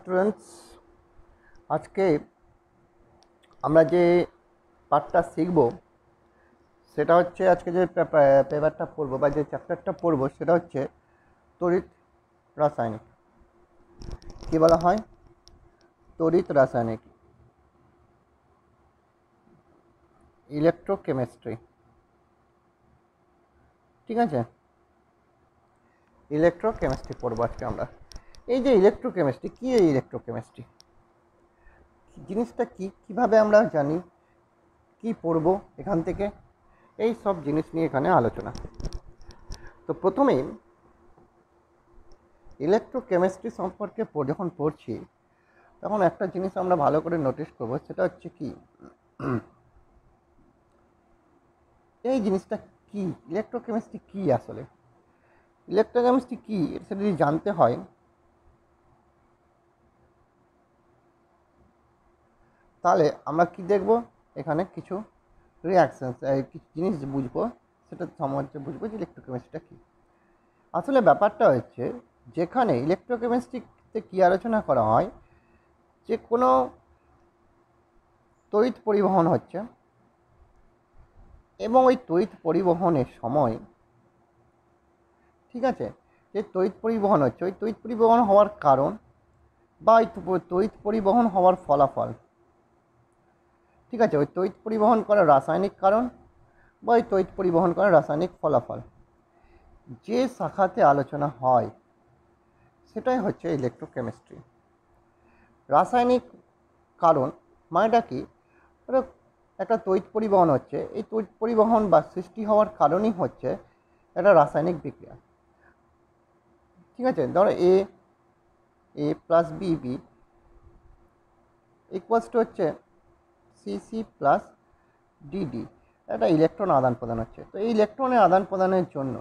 Students, আজকে আমরা যে পার্টটা শিখব সেটা হচ্ছে আজকে যে পেপারটা পড়ব বা যে চ্যাপ্টারটা পড়ব সেটা হচ্ছে তড়িৎ রাসায়নিক। কী বলা হয়? তড়িৎ রাসায়নিক, ইলেকট্রোকেমিস্ট্রি। ঠিক আছে, ইলেকট্রোকেমিস্ট্রি পড়বো আজকে আমরা। এই যে ইলেকট্রোকেমিস্ট্রি, কী এই ইলেকট্রোকেমিস্ট্রি জিনিসটা কী, কীভাবে আমরা জানি, কি পড়বো এখান থেকে, এই সব জিনিস নিয়ে এখানে আলোচনা। তো প্রথমেই ইলেকট্রোকেমিস্ট্রি সম্পর্কে যখন পড়ছি তখন একটা জিনিস আমরা ভালো করে নোটিস করব, সেটা হচ্ছে কি, এই জিনিসটা কি, ইলেকট্রোকেমিস্ট্রি কি আসলে, ইলেকট্রোকেমিস্ট্রি কি সেটা যদি জানতে হয় তাহলে আমরা কি দেখব, এখানে কিছু রিয়াকশানস, কিছু জিনিস বুঝবো, সেটা সম্বন্ধে বুঝবো যে ইলেকট্রোকেমিস্ট্রিটা কী। আসলে ব্যাপারটা হচ্ছে, যেখানে ইলেকট্রোকেমিস্ট্রিতে কী আলোচনা করা হয়, যে কোনো তড়িৎ পরিবহন হচ্ছে এবং ওই তড়িৎ পরিবহনের সময়, ঠিক আছে, যে তড়িৎ পরিবহন হচ্ছে, ওই তড়িৎ পরিবহন হওয়ার কারণ বা ওই তড়িৎ পরিবহন হওয়ার ফলাফল, ঠিক আছে, ওই তড়িৎ পরিবহন করার রাসায়নিক কারণ বা ওই তড়িৎ পরিবহন করার রাসায়নিক ফলাফল যে শাখাতে আলোচনা হয় সেটাই হচ্ছে ইলেকট্রোকেমিস্ট্রি। রাসায়নিক কারণ মানেটা কি, একটা তড়িৎ পরিবহন হচ্ছে, এই তড়িৎ পরিবহন বা সৃষ্টি হওয়ার কারণই হচ্ছে একটা রাসায়নিক বিক্রিয়া। ঠিক আছে, ধরো এ প্লাস বি ইকুয়ালস টু হচ্ছে সি প্লাস ডিডি, একটা ইলেকট্রন আদান প্রদান হচ্ছে। তো এই ইলেকট্রনের আদান প্রদানের জন্য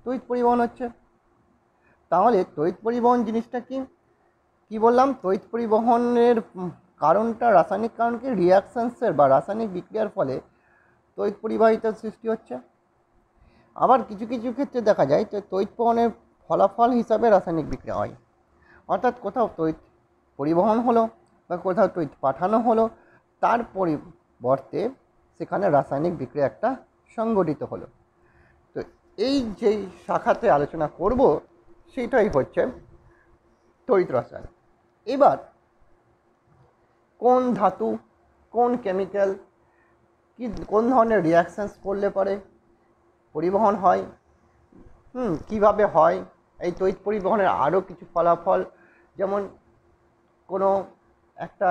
তড়িৎ পরিবহন হচ্ছে। তাহলে তড়িৎ পরিবহন জিনিসটা কি, কি বললাম, তড়িৎ পরিবহনের কারণটা, রাসায়নিক কারণ কি, রিয়াকশানসের বা রাসায়নিক বিক্রিয়ার ফলে তড়িৎ পরিবাহিতার সৃষ্টি হচ্ছে। আবার কিছু কিছু ক্ষেত্রে দেখা যায় যে তড়িৎ পরিবহনের ফলাফল হিসাবে রাসায়নিক বিক্রিয়া হয়, অর্থাৎ কোথাও তড়িৎ পরিবহন হলো বা কোথাও তড়িৎ পাঠানো হলো, তার পরিবর্তে সেখানে রাসায়নিক বিক্রিয়া একটা সংঘটিত হলো। তো এই যেই শাখাতে আলোচনা করব সেটাই হচ্ছে তড়িৎ রসায়ন। এবার কোন ধাতু, কোন কেমিক্যাল, কি কোন ধরনের রিয়াকশানস করলে পরে পরিবহন হয়, কিভাবে হয়, এই তড়িৎ পরিবহনের আরও কিছু ফলাফল, যেমন কোনো একটা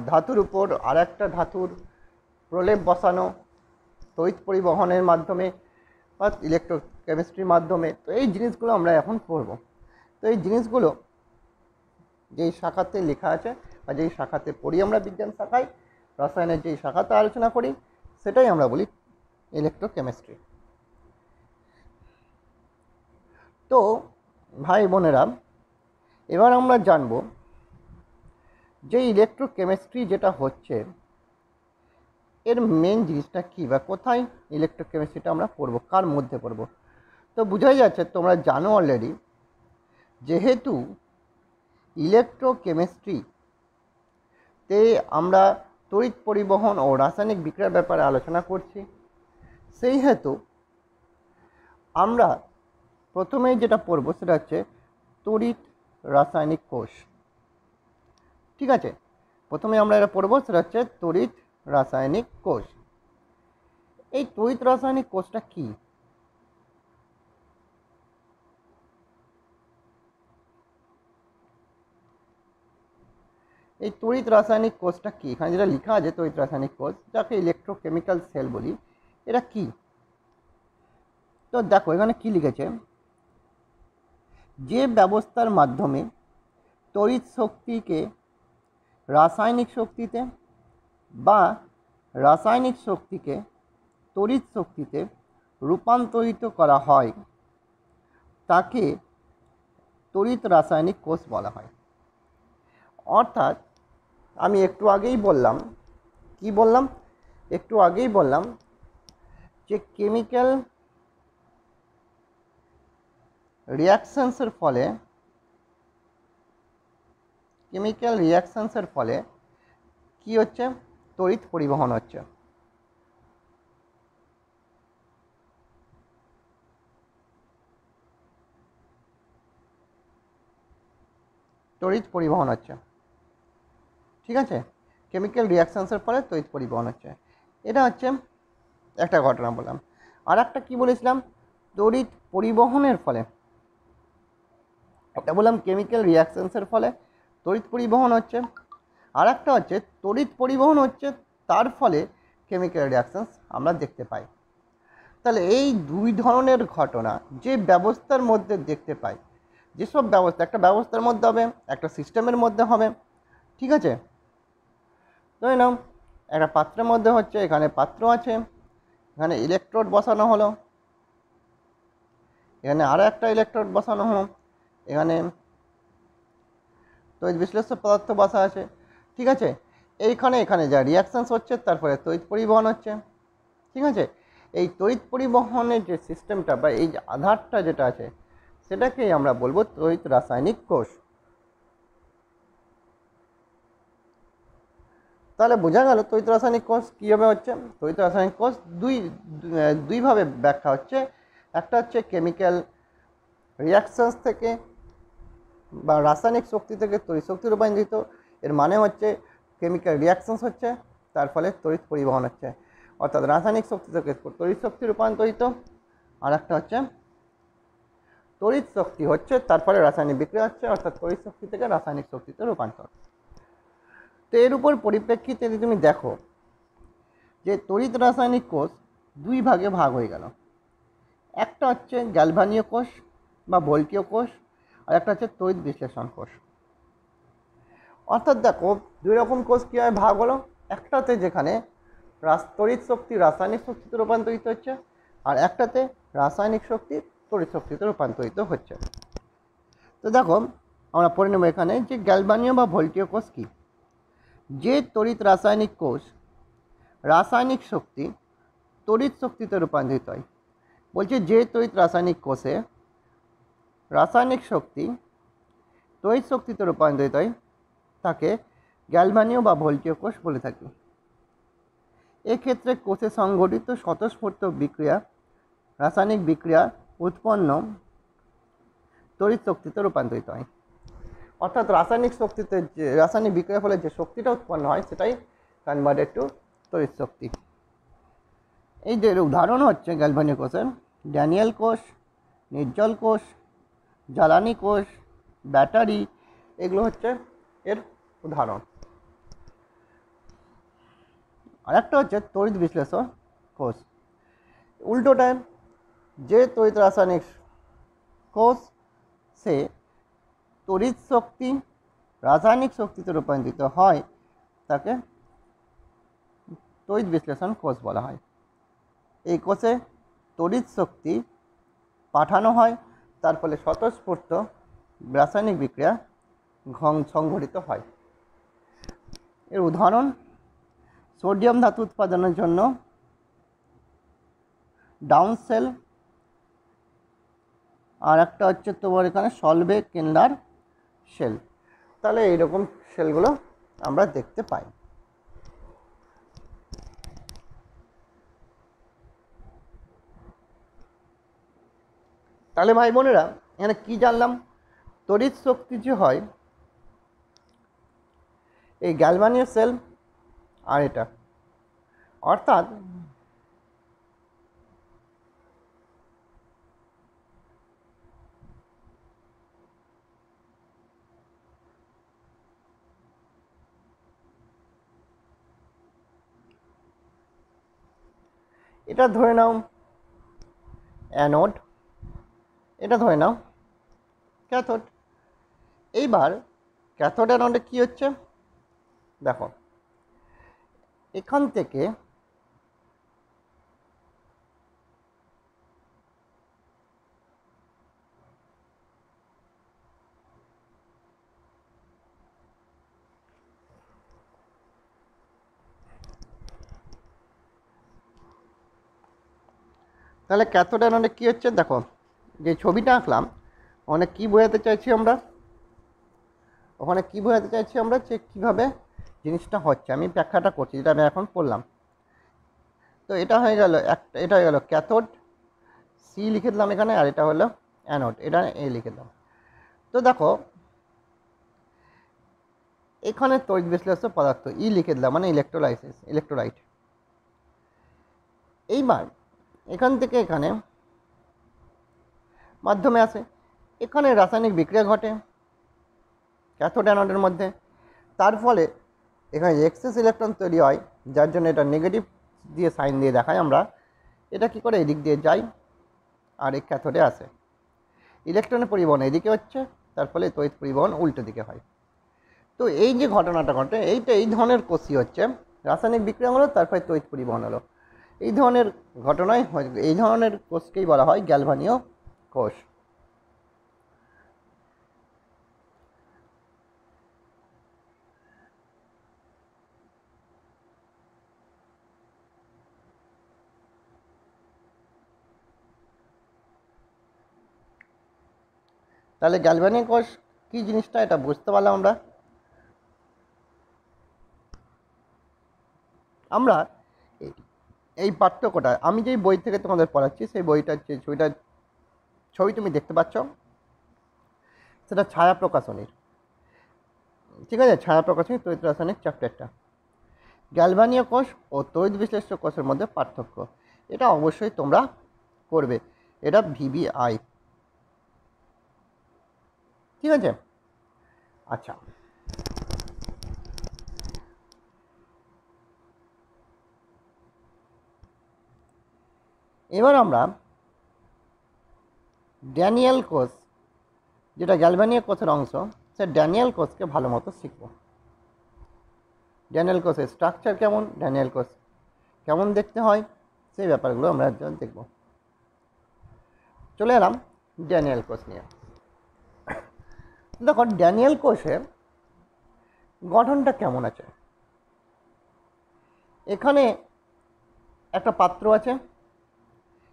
ধাতুর উপর আর একটা ধাতুর প্রলেপ বসানো তড়িৎ পরিবহনের মাধ্যমে বা ইলেকট্রোকেমিস্ট্রির মাধ্যমে। তো এই জিনিসগুলো আমরা এখন পড়ব। তো এই জিনিসগুলো যেই শাখাতে লেখা আছে বা যেই শাখাতে পড়ি আমরা বিজ্ঞান শাখায়, রসায়নের যেই শাখাতে আলোচনা করি সেটাই আমরা বলি ইলেকট্রোকেমিস্ট্রি। তো ভাই বোনেরা, এবার আমরা জানব যে ইলেকট্রোকেমিস্ট্রি যেটা হচ্ছে এর মেন জিনিসটা কী বা কোথায় ইলেকট্রোকেমিস্ট্রিটা আমরা পড়ব, কার মধ্যে পড়ব। তো বোঝাই যাচ্ছে, তোমরা জানো অলরেডি, যেহেতু ইলেকট্রোকেমিস্ট্রিতে আমরা তড়িৎ পরিবহন ও রাসায়নিক বিক্রিয়ার ব্যাপারে আলোচনা করছি, সেই হেতু আমরা প্রথমেই যেটা পড়ব সেটা হচ্ছে তড়িৎ রাসায়নিক কোষ। ঠিক আছে, প্রথমে আমরা এটা পড়ব, সেটা হচ্ছে তড়িৎ রাসায়নিক কোষ। এই তড়িৎ রাসায়নিক কোষটা কি, এই তড়িৎ রাসায়নিক কোষটা কি, এখানে যেটা লেখা আছে তড়িৎ রাসায়নিক কোষ, যাকে ইলেকট্রোকেমিক্যাল সেল বলি, এটা কি? তো দেখো এখানে কি লিখেছে, যে ব্যবস্থার মাধ্যমে তড়িৎ শক্তিকে রাসায়নিক শক্তিতে বা রাসায়নিক শক্তিকে তড়িৎ শক্তিতে রূপান্তরিত করা হয় তাকে তড়িৎ রাসায়নিক কোষ বলা হয়। অর্থাৎ আমি একটু আগেই বললাম, কি বললাম, একটু আগেই বললাম যে কেমিক্যাল রিয়াকশানসের ফলে কেমিক্যাল রিয়াকশানসের ফলে কি হচ্ছে, তড়িৎ পরিবহন হচ্ছে। তড়িৎ পরিবহন হচ্ছে, ঠিক আছে, কেমিক্যাল রিয়াকশানসের ফলে তড়িৎ পরিবহন হচ্ছে। এটা হচ্ছে একটা ঘটনা বললাম। আর একটা কী বলেছিলাম, তড়িৎ পরিবহনের ফলে, একটা বললাম কেমিক্যাল রিয়াকশানসের ফলে তড়িৎ পরিবহন হচ্ছে, আর একটা হচ্ছে তড়িৎ পরিবহন হচ্ছে তার ফলে কেমিক্যাল রিয়াকশানস আমরা দেখতে পাই। তাহলে এই দুই ধরনের ঘটনা যে ব্যবস্থার মধ্যে দেখতে পাই, যেসব ব্যবস্থা একটা ব্যবস্থার মধ্যে হবে, একটা সিস্টেমের মধ্যে হবে, ঠিক আছে। ধরে নাও একটা পাত্রের মধ্যে হচ্ছে, এখানে পাত্র আছে, এখানে ইলেকট্রোড বসানো হলো, এখানে আরও একটা ইলেকট্রোড বসানো হলো, এখানে তড়িৎ বিশ্লেষ্য পদার্থ বসা আছে, ঠিক আছে। এখানে যা রিয়াকশানস হচ্ছে তারপরে তড়িৎ পরিবহন হচ্ছে, ঠিক আছে। এই তড়িৎ পরিবহনের যে সিস্টেমটা বা এই যে আধারটা যেটা আছে, সেটাকেই আমরা বলবো তড়িৎ রাসায়নিক কোষ। তাহলে বোঝা গেল তড়িৎ রাসায়নিক কোষ কীভাবে হচ্ছে। তড়িৎ রাসায়নিক কোষ দুইভাবে ব্যাখ্যা হচ্ছে। একটা হচ্ছে কেমিক্যাল রিয়াকশানস থেকে বা রাসায়নিক শক্তি থেকে তড়িৎ শক্তি রূপান্তরিত। এর মানে হচ্ছে কেমিক্যাল রিয়াকশানস হচ্ছে, তার ফলে তড়িৎ পরিবহন হচ্ছে, অর্থাৎ রাসায়নিক শক্তি থেকে তড়িৎ শক্তি রূপান্তরিত। আর একটা হচ্ছে তড়িৎ শক্তি হচ্ছে, তার ফলে রাসায়নিক বিক্রিয়া হচ্ছে, অর্থাৎ তড়িৎ শক্তি থেকে রাসায়নিক শক্তিতে রূপান্তর। তো এর উপর পরিপ্রেক্ষিতে যদি তুমি দেখো যে তড়িৎ রাসায়নিক কোষ দুই ভাগে ভাগ হয়ে গেল। একটা হচ্ছে গ্যালভানীয় কোষ বা ভোল্টীয় কোষ, আর একটা হচ্ছে তড়িৎ বিশ্লেষণ কোষ। অর্থাৎ দেখো দুই রকম কোষ কীভাবে ভাগ হলো। একটাতে যেখানে তড়িৎ শক্তি রাসায়নিক শক্তিতে রূপান্তরিত হচ্ছে, আর একটাতে রাসায়নিক শক্তি তড়িৎ শক্তিতে রূপান্তরিত হচ্ছে। তো দেখো আমরা পড়ে নেব এখানে যে গ্যালভানীয় বা ভোল্টীয় কোষ কী। যে তড়িৎ রাসায়নিক কোষ রাসায়নিক শক্তি তড়িৎ শক্তিতে রূপান্তরিত হয়, বলছে যে তড়িৎ রাসায়নিক কোষে রাসায়নিক শক্তি তড়িৎ শক্তিতে রূপান্তরিত হয় তাকে গ্যালভানীয় বা ভোল্টীয় কোষ বলে থাকি। এক্ষেত্রে কোষে সংঘটিত স্বতঃস্ফূর্ত বিক্রিয়া রাসায়নিক বিক্রিয়া উৎপন্ন তড়িৎ শক্তিতে রূপান্তরিত হয়। অর্থাৎ রাসায়নিক শক্তিতে যে রাসায়নিক বিক্রিয়ার ফলে যে শক্তিটা উৎপন্ন হয় সেটাই কনভার্টেড টু তড়িৎ শক্তি। এই যে উদাহরণ হচ্ছে গ্যালভানীয় কোষের ড্যানিয়েল কোষ, নির্জল কোষ, জ্বালানি কোষ, ব্যাটারি, এগুলো হচ্ছে এর উদাহরণ। আর একটা হচ্ছে তড়িৎ বিশ্লেষণ কোষ। উল্টোটায় যে তড়িৎ রাসায়নিক কোষ সে তড়িৎ শক্তি রাসায়নিক শক্তিতে রূপান্তরিত হয় তাকে তড়িৎ বিশ্লেষণ কোষ বলা হয়। এই কোষে তড়িৎ শক্তি পাঠানো হয়, তার ফলে স্বতঃস্ফূর্ত রাসায়নিক বিক্রিয়া সংঘটিত হয়। এর উদাহরণ সোডিয়াম ধাতু উৎপাদনের জন্য ডাউন সেল, আর একটা হচ্ছে তোমার এখানে সলভে কেন্ডার সেল। তাহলে এইরকম সেলগুলো আমরা দেখতে পাই। তাহলে ভাই বোনেরা এখানে কি জানলাম, তড়িৎ শক্তি যে হয় এই গ্যালভানীয় সেল আর এটা, অর্থাৎ এটা ধরে নাও অ্যানোড, এটা ধরে নাও ক্যাথোড। এইবার ক্যাথোড অ্যানোডে কী হচ্ছে দেখো, এখান থেকে তাহলে ক্যাথোড অ্যানোডে কী হচ্ছে দেখো, যে ছবিটা আঁকলাম অনেক কী বোঝাতে চাইছি আমরা, ওখানে কী বোঝাতে চাইছি আমরা, যে কীভাবে জিনিসটা হচ্ছে, আমি ব্যাখ্যাটা করছি যেটা আমি এখন পড়লাম। তো এটা হয়ে গেল এটা হয়ে গেল ক্যাথোড, সি লিখে দিলাম এখানে, আর এটা হলো অ্যানোড, এটা এ লিখে দিলাম। তো দেখো এখানে তড়িৎ বিশ্লেষ্য পদার্থ ই লিখে দিলাম, মানে ইলেকট্রোলাইট। এইবার এখান থেকে এখানে মাধ্যমে আসে, এখানে রাসায়নিক বিক্রিয়া ঘটে ক্যাথোড অ্যানোডের মধ্যে, তার ফলে এখানে এক্সেস ইলেকট্রন তৈরি হয়, যার জন্য এটা নেগেটিভ দিয়ে সাইন দিয়ে দেখাই আমরা। এটা কি করে এদিক দিয়ে যায় আর এই ক্যাথোডে আসে, ইলেকট্রনের পরিবহন এদিকে হচ্ছে, তার ফলে তড়িৎ পরিবহন উল্টো দিকে হয়। তো এই যে ঘটনাটা ঘটে, এই ধরনের কোষই হচ্ছে রাসায়নিক বিক্রিয়া হলো, তারপরে তড়িৎ পরিবহন হলো, এই ধরনের ঘটনায় এই ধরনের কোষকেই বলা হয় গ্যালভানীয় কোষ। তাহলে গ্যালভানীয় কোষ কী জিনিসটা, এটা বুঝতে পারলাম আমরা। আমরা এই পার্থক্যটা আমি যেই বই থেকে তোমাদের পড়াচ্ছি, সেই বইটার যে ছবি তুমি দেখতে পাচ্ছ, সেটা ছায়া প্রকাশনীর, ঠিক আছে, ছায়া প্রকাশনী তড়িৎ রাসায়নিক চ্যাপ্টারটা। গ্যালভানীয় কোষ ও তড়িৎ বিশ্লেষ্য কোষের মধ্যে পার্থক্য, এটা অবশ্যই তোমরা করবে, এটা ভিবিআই, ঠিক আছে। আচ্ছা, এবার আমরা ড্যানিয়েল কোষ, যেটা গ্যালভানীয় কোষের অংশ, সে ড্যানিয়েল কোষকে ভালো মতো শিখব। ড্যানিয়েল কোষের স্ট্রাকচার কেমন, ড্যানিয়েল কোষ কেমন দেখতে হয়, সেই ব্যাপারগুলো আমরা দেখব। চলে এলাম ড্যানিয়েল কোষ নিয়ে। দেখো ড্যানিয়েল কোষের গঠনটা কেমন আছে। এখানে একটা পাত্র আছে,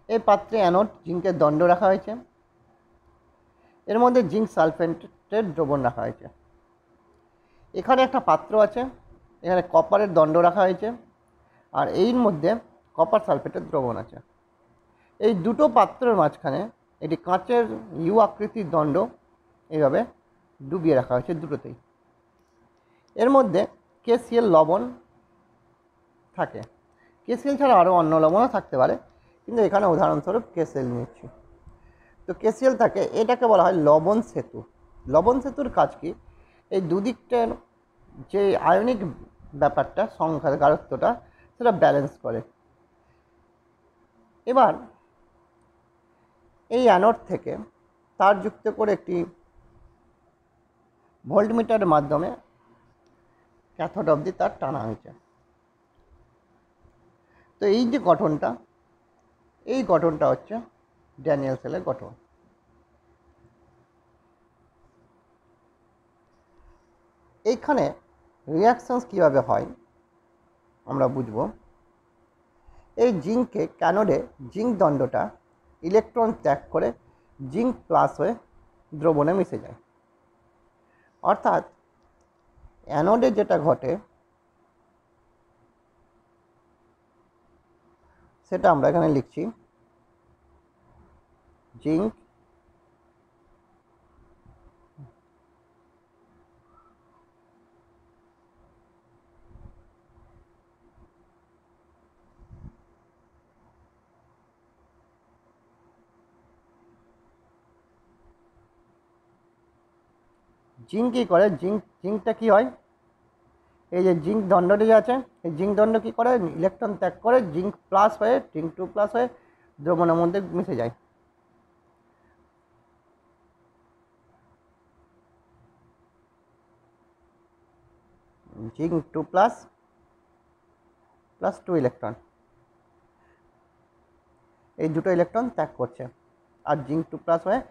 এই পাত্রে অ্যানোড জিঙ্কের দণ্ড রাখা হয়েছে, এর মধ্যে জিঙ্ক সালফেটের দ্রবণ রাখা হয়েছে। এখানে একটা পাত্র আছে, এখানে কপারের দণ্ড রাখা হয়েছে, আর এর মধ্যে কপার সালফেটের দ্রবণ আছে। এই দুটো পাত্রের মাঝখানে একটি কাঁচের ইউ আকৃতির দণ্ড এইভাবে ডুবিয়ে রাখা হয়েছে দুটোতেই। এর মধ্যে কেসিএল লবণ থাকে, কেসিএল ছাড়া আরও অন্য লবণও থাকতে পারে, কিন্তু এখানে উদাহরণস্বরূপ কেসিএল নিচ্ছি। তো কেসিএল থাকে, এটাকে বলা হয় লবণ সেতু। লবণ সেতুর কাজ কি, এই দুদিকটার যে আয়নিক ব্যাপারটা, সংখ্যার গাঢ়ত্বটা, সেটা ব্যালেন্স করে। এবার এই অ্যানোড থেকে তার যুক্ত করে একটি ভোল্টমিটারের মাধ্যমে ক্যাথোড অবধি তার টানা হয়েছে। তো এই যে গঠনটা, এই গঠনটা হচ্ছে ড্যানিয়েল সেলের গঠন। এইখানে রিয়াকশনস কীভাবে হয় আমরা বুঝব। এই জিঙ্কে ক্যানোডে জিঙ্ক দণ্ডটা ইলেকট্রন ত্যাগ করে জিঙ্ক প্লাস হয়ে দ্রবণে মিশে যায়। অর্থাৎ অ্যানোডে যেটা ঘটে সেটা আমরা এখানে লিখছি, জিঙ্ক কী করে, জিঙ্কটা কী হয়, এই যে জিঙ্ক দণ্ডটি যে আছে, এই জিঙ্ক দণ্ড কী করে, ইলেকট্রন ত্যাগ করে জিঙ্ক প্লাস হয়ে, জিঙ্ক 2 প্লাস হয়ে দ্রবণের মধ্যে মিশে যায়। জিঙ্ক 2 প্লাস 2 ইলেকট্রন, এই দুটো ইলেকট্রন ত্যাগ করছে, আর জিঙ্ক 2 প্লাস হয়ে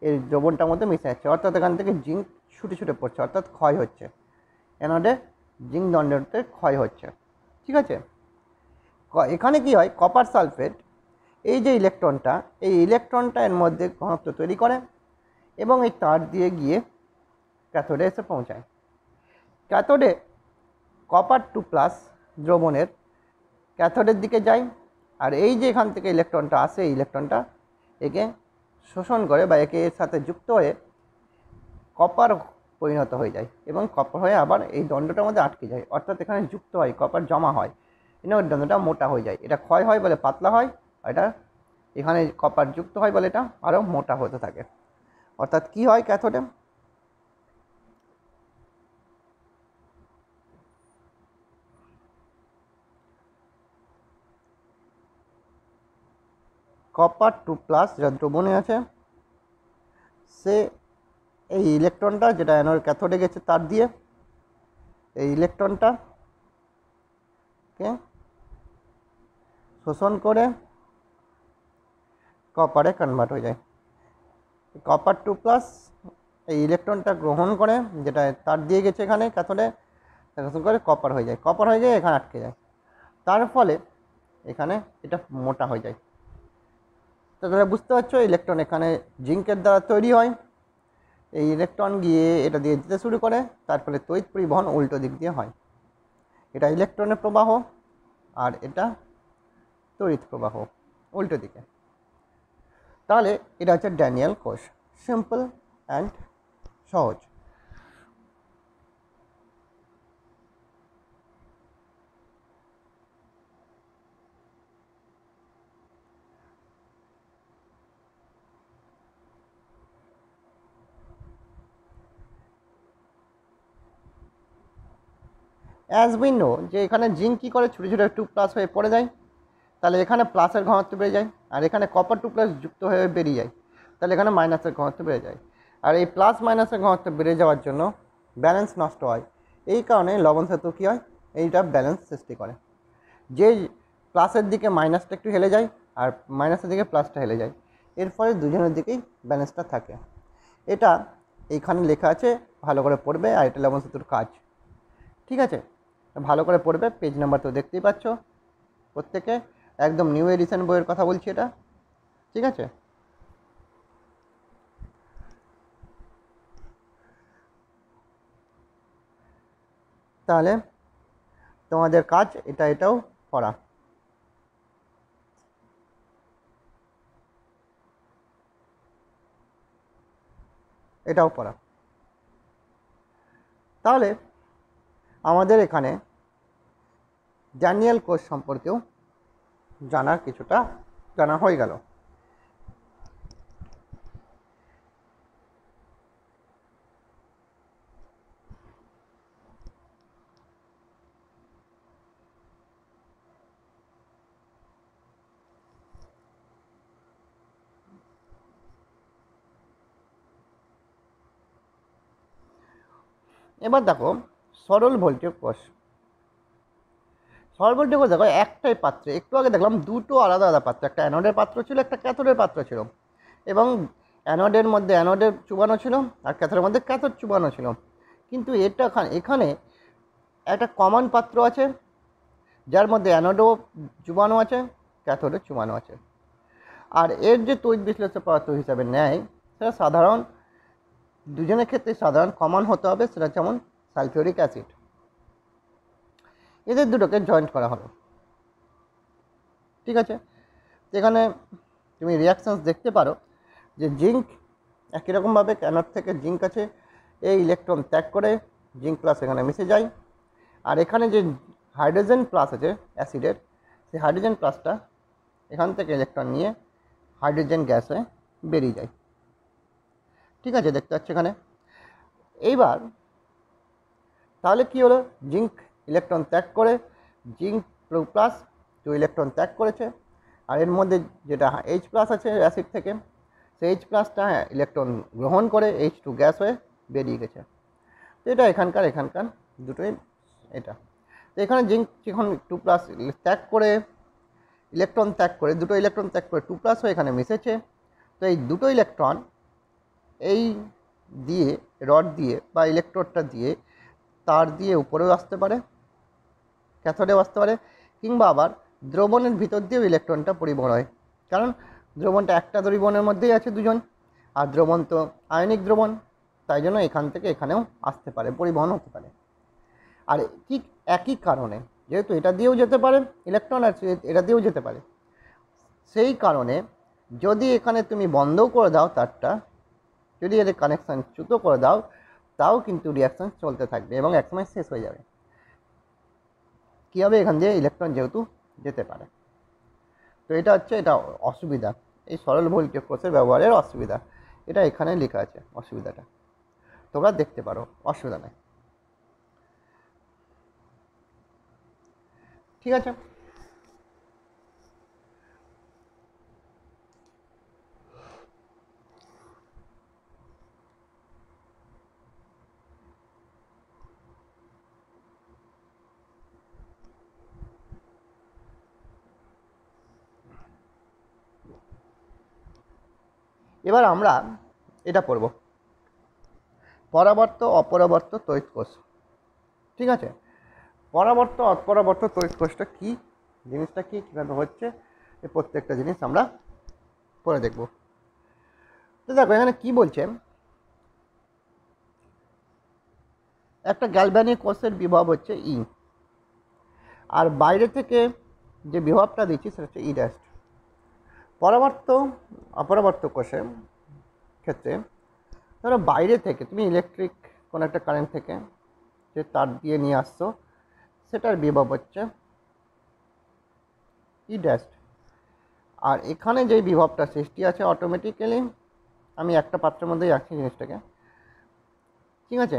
এই দ্রবণটার মধ্যে মিশে যাচ্ছে। অর্থাৎ এখান থেকে জিঙ্ক ছুটে ছুটে পড়ছে, অর্থাৎ ক্ষয় হচ্ছে, অ্যানোডে জিঙ্ক দণ্ডতে ক্ষয় হচ্ছে, ঠিক আছে। এখানে কি হয়, কপার সালফেট এই যে ইলেকট্রনটা, এই ইলেকট্রনটা এর মধ্যে ঘনত্ব তৈরি করে এবং এই তার দিয়ে গিয়ে ক্যাথোডে এসে পৌঁছায়। ক্যাথোডে কপার 2+ দ্রবণের ক্যাথোডের দিকে যায়, আর এই যে এখান থেকে ইলেকট্রনটা আসে, এই ইলেকট্রনটা একে শোষণ করে বা একে এর সাথে যুক্ত হয়ে কপার পরিণত হয়ে যায় এবং কপার হয়ে আবার এই দণ্ডটার মধ্যে আটকে যায়, অর্থাৎ এখানে যুক্ত হয়, কপার জমা হয়, ওই দণ্ডটা মোটা হয়ে যায়। এটা ক্ষয় হয় বলে পাতলা হয়, আর এটা এখানে কপার যুক্ত হয় বলে এটা আরও মোটা হতে থাকে। অর্থাৎ কি হয় ক্যাথোডে, কপার 2+ যা দ্রবণে আছে, সে এই ইলেকট্রনটা যেটা অ্যানোড ক্যাথোডে গেছে তার দিয়ে এই ইলেকট্রনটাকে শোষণ করে কপারে কনভার্ট হয়ে যায়। কপার 2+ এই ইলেকট্রনটা গ্রহণ করে, যেটা তার দিয়ে গেছে এখানে ক্যাথোডে, শোষণ করে কপার হয়ে যায়, কপার হয়ে গিয়ে এখানে আটকে যায়, তার ফলে এখানে এটা মোটা হয়ে যায়। তো তাহলে বুঝতে পারছো ইলেকট্রন এখানে জিঙ্কের দ্বারা তৈরি হয়, এই ইলেকট্রন গিয়ে এটা দিয়ে যেতে শুরু করে, তার ফলে তড়িৎ পরিবহন উল্টো দিক দিয়ে হয়। এটা ইলেকট্রনের প্রবাহ আর এটা তড়িৎ প্রবাহ উল্টো দিকে। তাহলে এটা হচ্ছে ড্যানিয়েল কোষ, সিম্পল অ্যান্ড সহজ। অ্যাজ উই নো যে এখানে জিঙ্ক কী করে ছোটো ছোটো 2+ হয়ে পড়ে যায়, তাহলে এখানে প্লাসের ঘনত্ব বেড়ে যায়, আর এখানে কপার 2+ যুক্ত হয়ে বেরিয়ে যায়, তাহলে এখানে মাইনাসের ঘনত্ব বেড়ে যায়, আর এই প্লাস মাইনাসের ঘনত্ব বেড়ে যাওয়ার জন্য ব্যালেন্স নষ্ট হয়। এই কারণে লবণ সেতু কী হয়, এইটা ব্যালেন্স সৃষ্টি করে, যে প্লাসের দিকে মাইনাসটা একটু হেলে যায় আর মাইনাসের দিকে প্লাসটা হেলে যায়, এর ফলে দুজনের দিকেই ব্যালেন্সটা থাকে। এটা এইখানে লেখা আছে, ভালো করে পড়বে, আর এটা লবণ সেতুর কাজ। ঠিক আছে, ভালো করে পড়বে, পেজ নাম্বার তো দেখতেই পাচ্ছ প্রত্যেকে, একদম নিউ এডিশন বইয়ের কথা বলছি এটা। ঠিক আছে, তাহলে তোমাদের কাজ এটাও পড়া। এটাও পড়া। তাহলে আমাদের এখানে ড্যানিয়েল কোষ সম্পর্কেও কিছুটা জানা হয়ে গেল। এবার দেখো সরল ভোল্টীয় কোষ। সরল ভোল্টীয় কোষ দেখো একটাই পাত্রে, একটু আগে দেখলাম দুটো আলাদা আলাদা পাত্র, একটা অ্যানোডের পাত্র ছিল, একটা ক্যাথোডের পাত্র ছিল, এবং অ্যানোডের মধ্যে অ্যানোডের চুবানো ছিল আর ক্যাথোডের মধ্যে ক্যাথোড চুবানো ছিল। কিন্তু এখানে একটা কমন পাত্র আছে, যার মধ্যে অ্যানোডও চুবানো আছে, ক্যাথোডও চুবানো আছে, আর এর যে তড়িৎ বিশ্লেষক পদার্থ হিসাবে নেয় সেটা সাধারণ, দুজনের ক্ষেত্রে সাধারণ কমন হতে হবে, সেটা যেমন সালফিউরিক অ্যাসিড। এদের দুটোকে জয়েন্ট করা হলো। ঠিক আছে, এখানে তুমি রিয়াকশানস দেখতে পারো যে জিঙ্ক একই রকমভাবে অ্যানোড থেকে জিঙ্ক আছে, এই ইলেকট্রন ত্যাগ করে জিঙ্ক প্লাস এখানে মিশে যায়, আর এখানে যে হাইড্রোজেন প্লাস আছে অ্যাসিডের, সেই হাইড্রোজেন প্লাসটা এখান থেকে ইলেকট্রন নিয়ে হাইড্রোজেন গ্যাস হয়ে বেরিয়ে যায়। ঠিক আছে, দেখতে পাচ্ছি এখানে। এইবার তাহলে কি হলো, জিঙ্ক ইলেকট্রন ত্যাগ করে জিঙ্ক প্লাস 2 ইলেকট্রন ত্যাগ করেছে, আর এর মধ্যে যেটা H+ আছে অ্যাসিড থেকে, সেই H+টা ইলেকট্রন গ্রহণ করে H2 গ্যাস হয়ে বেরিয়ে গেছে। তো এটা এখানকার দুটোই এটা। তো এখানে জিঙ্ক যখন 2+ ত্যাগ করে ইলেকট্রন ত্যাগ করে দুটো ইলেকট্রন ত্যাগ করে 2+ হয়ে এখানে মিশেছে, তো এই দুটো ইলেকট্রন এই দিয়ে রড দিয়ে বা ইলেকট্রোডটা দিয়ে তার দিয়ে উপরেও আসতে পারে, ক্যাথোডেও আসতে পারে, কিংবা আবার দ্রবণের ভিতর দিয়েও ইলেকট্রনটা পরিবহন হয়, কারণ দ্রবণটা একটা দ্রবণের মধ্যেই আছে দুজন, আর দ্রবণ তো আয়নিক দ্রবণ, তাই জন্য এখান থেকে এখানেও আসতে পারে, পরিবহন হতে পারে। আর ঠিক একই কারণে, যেহেতু এটা দিয়েও যেতে পারে ইলেকট্রন, আর এটা দিয়েও যেতে পারে, সেই কারণে যদি এখানে তুমি বন্ধও করে দাও তারটা, যদি এদের কানেকশান চ্যুত করে দাও, তাও কিন্তু রিয়াকশান চলতে থাকবে এবং একসময় শেষ হয়ে যাবে। কী হবে, এখান দিয়ে ইলেকট্রন যেহেতু যেতে পারে। তো এটা হচ্ছে এটা অসুবিধা, এই সরল ভৌতিক কোষের ব্যবহারের অসুবিধা। এটা এখানে লেখা আছে অসুবিধাটা, তোমরা দেখতে পারো, অসুবিধা নেই। ঠিক আছে, এবার আমরা এটা পড়ব, পরাবর্ত অপরাবর্ত তড়িৎ কোষ। ঠিক আছে, পরাবর্ত অপরাবর্ত তড়িৎ কোষটা কী, জিনিসটা কী, কীভাবে হচ্ছে, এই প্রত্যেকটা জিনিস আমরা পরে দেখব। তো দেখো এখানে কি বলছে, একটা গ্যালভ্যানিক কোষের বিভব হচ্ছে ই, আর বাইরে থেকে যে বিভবটা দিচ্ছি সেটা হচ্ছে ই ড্যাশ। পরাবর্ত অপরাবর্ত কোষের ক্ষেত্রে ধরো বাইরে থেকে তুমি ইলেকট্রিক কোনো একটা কারেন্ট থেকে যে তার দিয়ে নিয়ে আসছো, সেটার বিভব হচ্ছে ই ড্যাশ। আর এখানে যেই বিভবটা সৃষ্টি আছে অটোমেটিক্যালি, আমি একটা পাত্রের মধ্যেই রাখছি জিনিসটাকে, ঠিক আছে,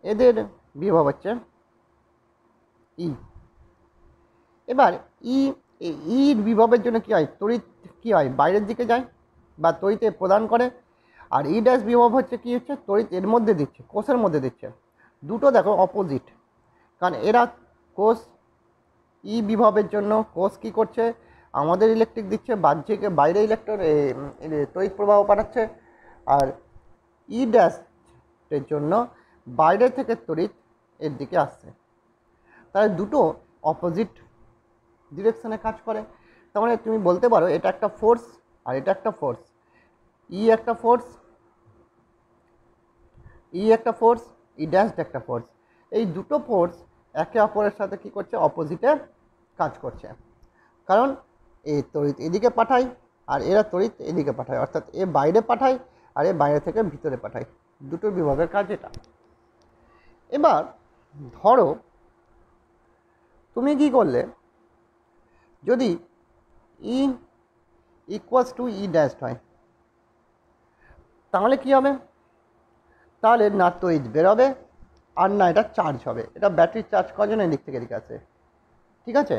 এদের বিভব হচ্ছে ই। এবার ইর বিভবের জন্য কী হয়, তড়িৎ কী হয়, বাইরের দিকে যায় বা তড়িতে প্রদান করে। আর ই ড্যাশ বিভব হচ্ছে কী হচ্ছে, তড়িৎ এর মধ্যে দিচ্ছে, কোষের মধ্যে দিচ্ছে। দুটো দেখো অপোজিট, কারণ এরা কোষ ই বিভবের জন্য কোষ কী করছে, আমাদের ইলেকট্রিক দিচ্ছে, বাহ্যিক বাইরে ইলেকট্রন তড়িৎ প্রবাহ পাঠাচ্ছে। আর ই ড্যাশের জন্য বাইরে থেকে তড়িৎ এর দিকে আসছে। তাহলে দুটো অপোজিট ডিরেকশানে কাজ করে। তার মানে তুমি বলতে পারো এটা একটা ফোর্স আর এটা একটা ফোর্স, ই একটা ফোর্স, ই ড্যাশ একটা ফোর্স। এই দুটো ফোর্স একে অপরের সাথে কী করছে, অপোজিটে কাজ করছে। কারণ এ তড়িৎ এদিকে পাঠায় আর এরা তড়িৎ এদিকে পাঠায়, অর্থাৎ এ বাইরে পাঠায় আর এ বাইরে থেকে ভিতরে পাঠায়, দুটোর বিভাগের কাজ এটা। এবার ধরো তুমি কি করলে, যদি ই ইকুয়ালস টু ই ড্যাশ হয়, তাহলে কী হবে, তাহলে না তড়িৎ বেরোবে আর না এটা চার্জ হবে। এটা ব্যাটারির চার্জ কজন এদিক থেকে এদিকে আসে, ঠিক আছে,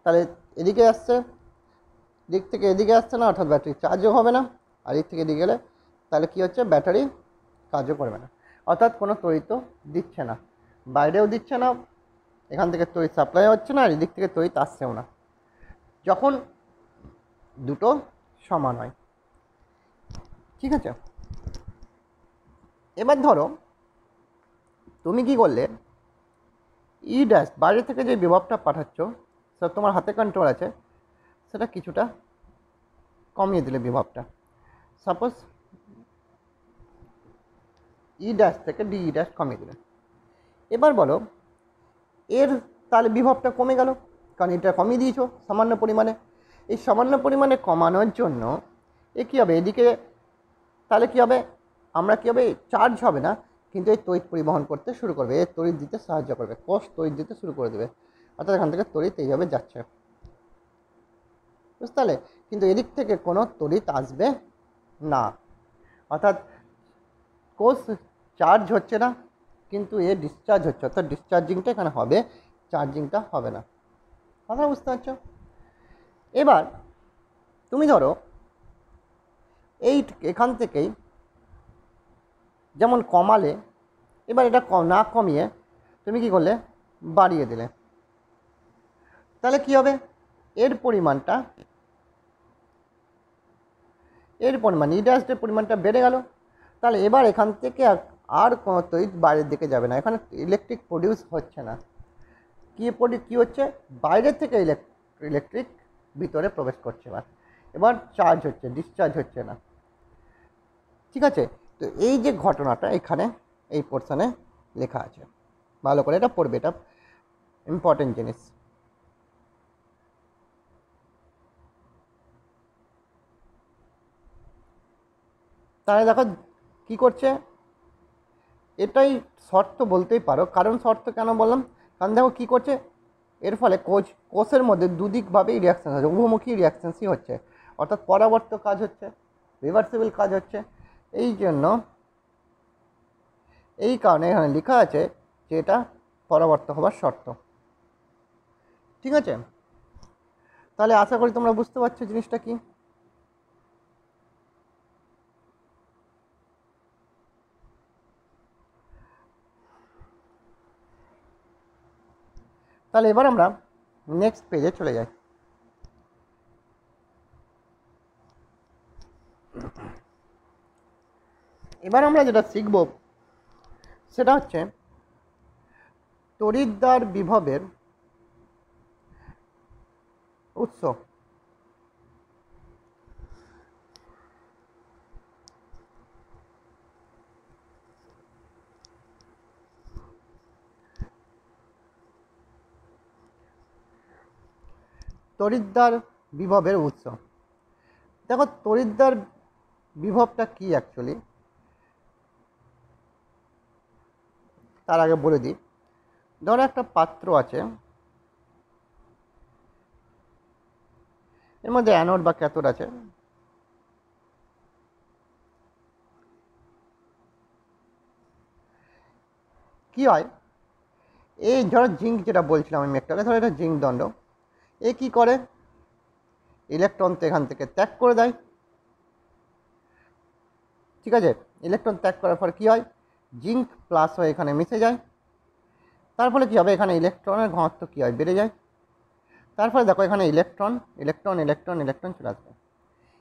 তাহলে এদিকে আসছে, দিক থেকে এদিকে আসছে না, অর্থাৎ ব্যাটারি চার্জও হবে না। আর এদিক থেকে এদিকে গেলে তাহলে কী হচ্ছে, ব্যাটারি কাজও করবে না, অর্থাৎ কোনো তড়িৎও দিচ্ছে না, বাইরেও দিচ্ছে না, এখান থেকে তড়িৎ সাপ্লাই হচ্ছে না, আর এদিক থেকে তড়িৎ আসছেও না, যখন দুটো সমান হয়। ঠিক আছে, এবার ধরো তুমি কি করলে, ই ড্যাশ বাইরে থেকে যে বিভবটা পাঠাচ্ছ সেটা তোমার হাতে কন্ট্রোল আছে, সেটা কিছুটা কমিয়ে দিলে বিভবটা, সাপোজ ই ড্যাশ থেকে ডি ই ড্যাশ কমিয়ে দিলে। এবার বলো এর তাহলে বিভবটা কমে গেল, কারণ এটা কমিয়ে দিয়েছো সামান্য পরিমাণে। এই সামান্য পরিমাণে কমানোর জন্য এ কী হবে, এদিকে তাহলে কী হবে, আমরা কী হবে, চার্জ হবে না, কিন্তু এই তড়িৎ পরিবহন করতে শুরু করবে, এর তড়িৎ দিতে সাহায্য করবে, কোষ তড়িৎ দিতে শুরু করে দেবে, অর্থাৎ এখান থেকে তড়িৎ এইভাবে যাচ্ছে, বুঝতে পারলে। কিন্তু এদিক থেকে কোনো তড়িৎ আসবে না, অর্থাৎ কোষ চার্জ হচ্ছে না, কিন্তু এ ডিসচার্জ হচ্ছে, অর্থাৎ ডিসচার্জিংটা এখানে হবে, চার্জিংটা হবে না। কথা বুঝতে পারছো? এবার তুমি ধরো এই এখান থেকেই যেমন কমালে, এবার এটা না কমিয়ে তুমি কি করলে, বাড়িয়ে দিলে, তাহলে কি হবে, এর পরিমাণ ই ড্যাশের পরিমাণটা বেড়ে গেল। তাহলে এবার এখান থেকে আর কোনো তড়িৎ বাইরের দিকে যাবে না, এখানে ইলেকট্রিক প্রডিউস হচ্ছে না। কী হচ্ছে, বাইরের থেকে ইলেকট্রিক ভিতরে প্রবেশ করছে, এবার চার্জ হচ্ছে, ডিসচার্জ হচ্ছে না। ঠিক আছে, তো এই যে ঘটনাটা এখানে এই পোর্শনে লেখা আছে, ভালো করে এটা পড়বে, এটা ইম্পর্টেন্ট জিনিস। তাহলে দেখো কি করছে, এটাই শর্ত বলতেই পারো। কারণ শর্ত কেন বললাম, কারণ দেখো কী করছে, এর ফলে কোষের মধ্যে দুদিকভাবেই রিয়াকশান হচ্ছে, উভমুখী রিয়াকশানসই হচ্ছে, অর্থাৎ পরাবর্ত কাজ হচ্ছে, রিভার্সিবল কাজ হচ্ছে। এই জন্য এই কারণে এখানে লেখা আছে যে এটা পরাবর্ত হবার শর্ত। ঠিক আছে, তাহলে আশা করি তোমরা বুঝতে পারছো জিনিসটা কি। তাহলে এবার আমরা নেক্সট পেজে চলে যাই। এবার আমরা যেটা শিখব সেটা হচ্ছে তড়িৎদ্বার বিভবের উৎস। তড়িৎদ্বার বিভবের উৎস, দেখো তড়িৎদ্বার বিভবটা কি অ্যাকচুয়ালি, তার আগে বলে দিই। ধরো একটা পাত্র আছে, এর মধ্যে অ্যানোড বা ক্যাথোড আছে। কি হয়, এই ধরো জিঙ্ক, যেটা বলছিলাম আমি একটা, ধরো এটা জিঙ্ক দণ্ড, এ কি করে, ইলেকট্রন তো এখান থেকে ত্যাগ করে দেয়। ঠিক আছে, ইলেকট্রন ত্যাগ করার পর কি হয়, জিঙ্ক প্লাস হয়ে এখানে মিশে যায়। তার ফলে কী হবে, এখানে ইলেকট্রনের ঘনত্ব কী হয়, বেড়ে যায়। তার ফলে দেখো এখানে ইলেকট্রন ইলেকট্রন ইলেকট্রন ইলেকট্রন চলে আসবে।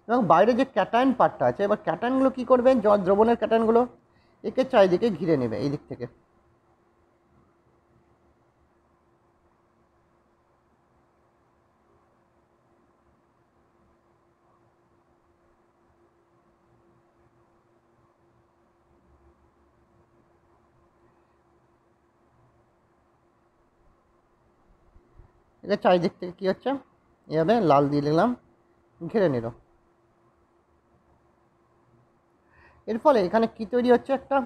এবং বাইরে যে ক্যাটায়ন পার্টটা আছে, এবার ক্যাটায়নগুলো কী করবে, দ্রবণের ক্যাটায়নগুলো একে চারিদিকে ঘিরে নেবে এই দিক থেকে। একে চারিদিক থেকে কী হচ্ছে, এভাবে লাল দিয়ে দিলাম, ঘিরে নিল। এর ফলে এখানে কী তৈরি হচ্ছে, একটা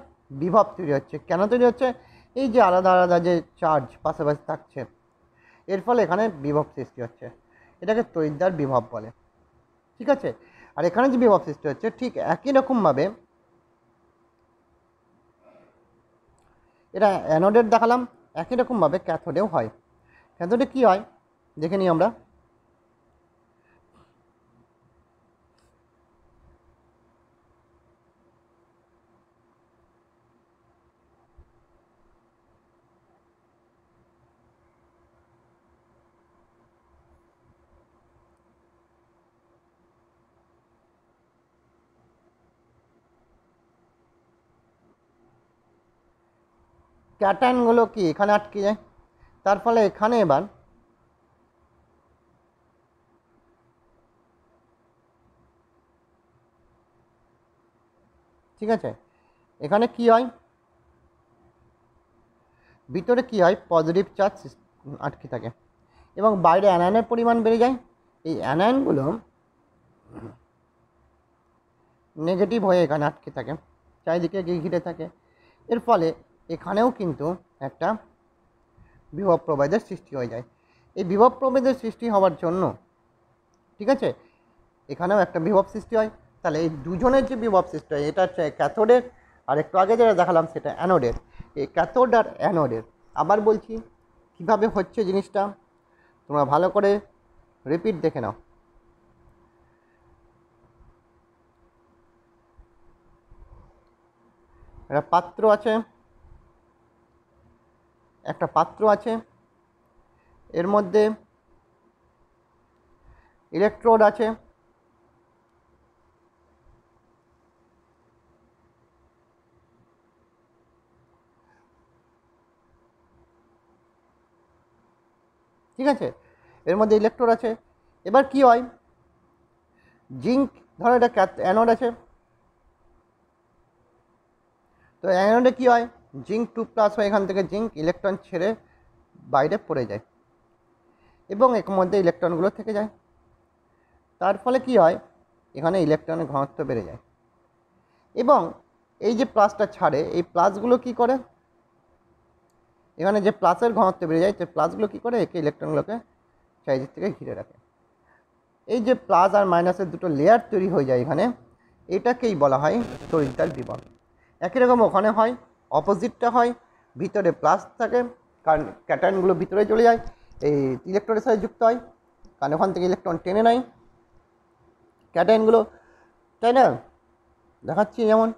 বিভব তৈরি হচ্ছে। কেন তৈরি হচ্ছে, এই যে আলাদা আলাদা যে চার্জ পাশাপাশি থাকছে, এর ফলে এখানে বিভব সৃষ্টি হচ্ছে। এটাকে তড়িৎদ্বার বিভব বলে। ঠিক আছে, আর এখানে যে বিভব সৃষ্টি হচ্ছে ঠিক একই রকমভাবে, এটা অ্যানোডের দেখালাম, একই রকমভাবে ক্যাথোডেও হয়। ক্যাথোডে কী হয় দেখে নিই আমরা। ক্যাটায়নগুলো কি এখানে আটকে যায়, তার ফলে এখানে এবার ঠিক আছে, এখানে কি হয়, ভিতরে কি হয়, পজিটিভ চার্জ আটকে থাকে এবং বাইরে অ্যানায়নের পরিমাণ বেড়ে যায়। এই অ্যানায়নগুলো নেগেটিভ হয়ে এখানে আটকে থাকে, চারিদিকে ঘিরে থাকে। এর ফলে এখানেও কিন্তু একটা বিভব প্রভেদের সৃষ্টি হয়ে যায়। এই বিভব প্রভেদের সৃষ্টি হওয়ার জন্য ঠিক আছে, এখানেও একটা বিভব সৃষ্টি হয়। তাহলে এই দুজনের যে বিভব সৃষ্টি হয়, এটা হচ্ছে ক্যাথোডের, আর একটু আগে যেটা দেখালাম সেটা অ্যানোডের। এই ক্যাথোড আর অ্যানোডের, আবার বলছি কীভাবে হচ্ছে জিনিসটা, তোমরা ভালো করে রিপিট দেখে নাও। একটা পাত্র আছে, এর মধ্যে ইলেকট্রোড আছে, ঠিক আছে, এর মধ্যে ইলেকট্রোড আছে। এবার কি হয়, জিঙ্ক, ধরো এটা অ্যানোড আছে, তো অ্যানোডে কী হয়, জিঙ্ক 2+ হয়, এখান থেকে জিঙ্ক ইলেকট্রন ছেড়ে বাইরে পড়ে যায় এবং এর মধ্যে ইলেকট্রনগুলো থেকে যায়। তার ফলে কি হয়, এখানে ইলেকট্রনের ঘনত্ব বেড়ে যায় এবং এই যে প্লাসটা ছাড়ে, এই প্লাসগুলো কি করে, এখানে যে প্লাসের ঘনত্ব বেড়ে যায়, যে প্লাসগুলো কী করে, একে ইলেকট্রনগুলোকে চারিদিক থেকে ঘিরে রাখে। এই যে প্লাস আর মাইনাসের দুটো লেয়ার তৈরি হয়ে যায় এখানে, এটাকেই বলা হয় তড়িৎদ্বার বিভব। একই রকম ওখানে হয়, অপোজিটটা হয়, ভিতরে প্লাস থাকে কারণ ক্যাটায়নগুলো ভিতরে চলে যায়, এই ইলেকট্রনের সাথে যুক্ত হয় কারণ ওখান থেকে ইলেকট্রন টেনে নেয় ক্যাটায়নগুলো, তাই না? দেখাচ্ছি যেমন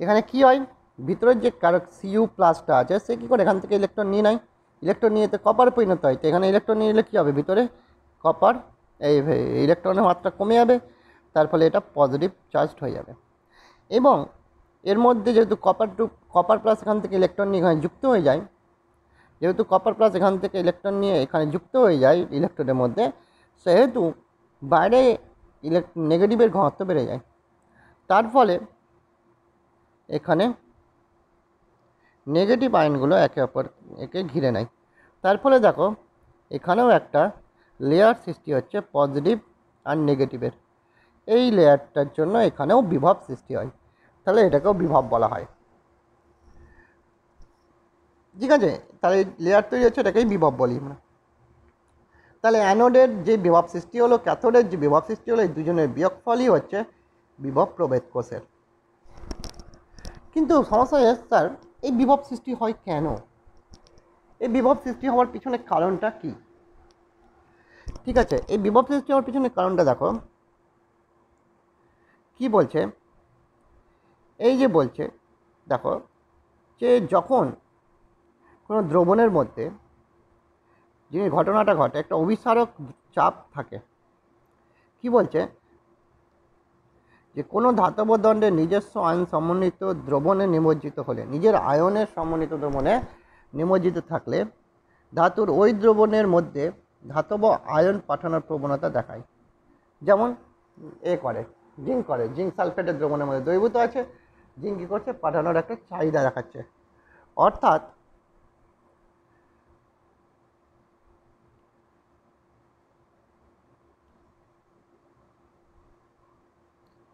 এখানে কি হয়, ভিতরের যে কারক সিইউ প্লাসটা আছে সে কী করে এখান থেকে ইলেকট্রন নিয়ে নেয়, ইলেকট্রন নিয়ে এতে কপার পরিণত হয়। তো এখানে ইলেকট্রন নিয়ে নিলে কী হবে, ভিতরে কপার এই ইলেকট্রনের মাত্রা কমে যাবে, তার ফলে এটা পজিটিভ চার্জড হয়ে যাবে। এবং এর মধ্যে যেহেতু কপার প্লাস এখান থেকে ইলেকট্রন নিয়ে এখানে যুক্ত হয়ে যায়, যেহেতু কপার প্লাস এখান থেকে ইলেকট্রন নিয়ে এখানে যুক্ত হয়ে যায় ইলেকট্রনের মধ্যে, সেহেতু বাইরে নেগেটিভের ঘনত্ব বেড়ে যায়। তার ফলে এখানে নেগেটিভ আয়নগুলো একে ঘিরে নেয়। তার ফলে দেখো এখানেও একটা লেয়ার সৃষ্টি হচ্ছে পজিটিভ আর নেগেটিভের, এই লেয়ারটার জন্য এখানেও বিভব সৃষ্টি হয়, তাহলে এটাকেও বিভব বলা হয়। ঠিক আছে, তাহলে লেয়ার তৈরি হচ্ছে, এটাকেই বিভব বলি আমরা। তাহলে অ্যানোডের যে বিভব সৃষ্টি হলো, ক্যাথোডের যে বিভব সৃষ্টি হলো, এই দুজনের বিয়োগফলই হচ্ছে বিভব প্রভেদ কোষের। কিন্তু সমস্যা হচ্ছে স্যার, এই বিভব সৃষ্টি হয় কেন? এই বিভব সৃষ্টি হওয়ার পিছনে কারণটা কি? ঠিক আছে, এই বিভব সৃষ্টি হওয়ার পিছনে কারণটা দেখো কি বলছে। এই যে বলছে দেখো যে যখন কোনো দ্রবণের মধ্যে যে ঘটনাটা ঘটে, একটা অভিসারক চাপ থাকে, কি বলছে যে কোনো ধাতব দণ্ডের নিজস্ব আয়ন সমন্বিত দ্রবণে নিমজ্জিত হলে, নিজের আয়নের সমন্বিত দ্রবণে নিমজ্জিত থাকলে ধাতুর ওই দ্রবণের মধ্যে ধাতব আয়ন পাঠানোর প্রবণতা দেখায়। যেমন জিঙ্ক সালফেটের দ্রবণের মধ্যে দ্রবীভূত আছে, জিঙ্ক কী করছে, পাঠানোর একটা চাহিদা দেখাচ্ছে। অর্থাৎ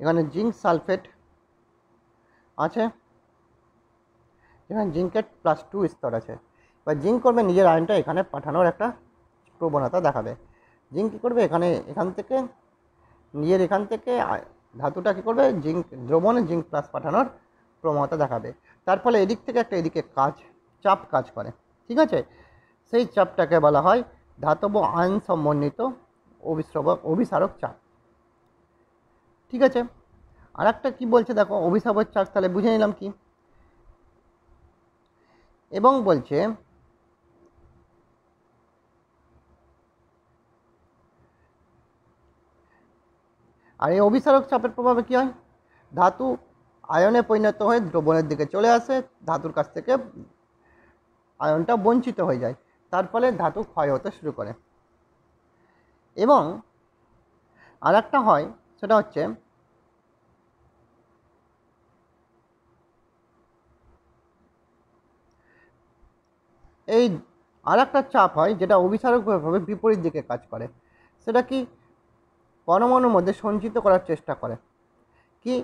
এখানে জিঙ্ক সালফেট আছে, এখানে জিঙ্কের +2 স্তর আছে, বা জিঙ্ক করবে নিজের আয়নটা এখানে পাঠানোর একটা প্রবণতা দেখাবে। জিঙ্ক কী করবে, এখান থেকে ধাতুটা কী করবে, জিঙ্ক দ্রবণে জিঙ্ক প্লাস পাঠানোর প্রবণতা দেখাবে। তার ফলে এদিক থেকে একটা এদিকে চাপ কাজ করে। ঠিক আছে, সেই চাপটাকে বলা হয় ধাতব আয়ন সমন্বিত অভিসারক চাপ। ঠিক আছে, আর একটা কী বলছে দেখো, অভিসারক চাপ তাহলে বুঝে নিলাম কি, এবং বলছে আর এই অভিসারক চাপের প্রভাবে কী হয়, ধাতু আয়নে পরিণত হয়ে দ্রবণের দিকে চলে আসে, ধাতুর কাছ থেকে আয়নটা বঞ্চিত হয়ে যায়, তার ফলে ধাতু ক্ষয় হতে শুরু করে। এবং আর একটা হয়, সেটা হচ্ছে এই আর একটা চাপ হয় যেটা অভিসারকভাবে বিপরীত দিকে কাজ করে। সেটা কি, পরমাণুর মধ্যে সঞ্চিত করার চেষ্টা করে, কি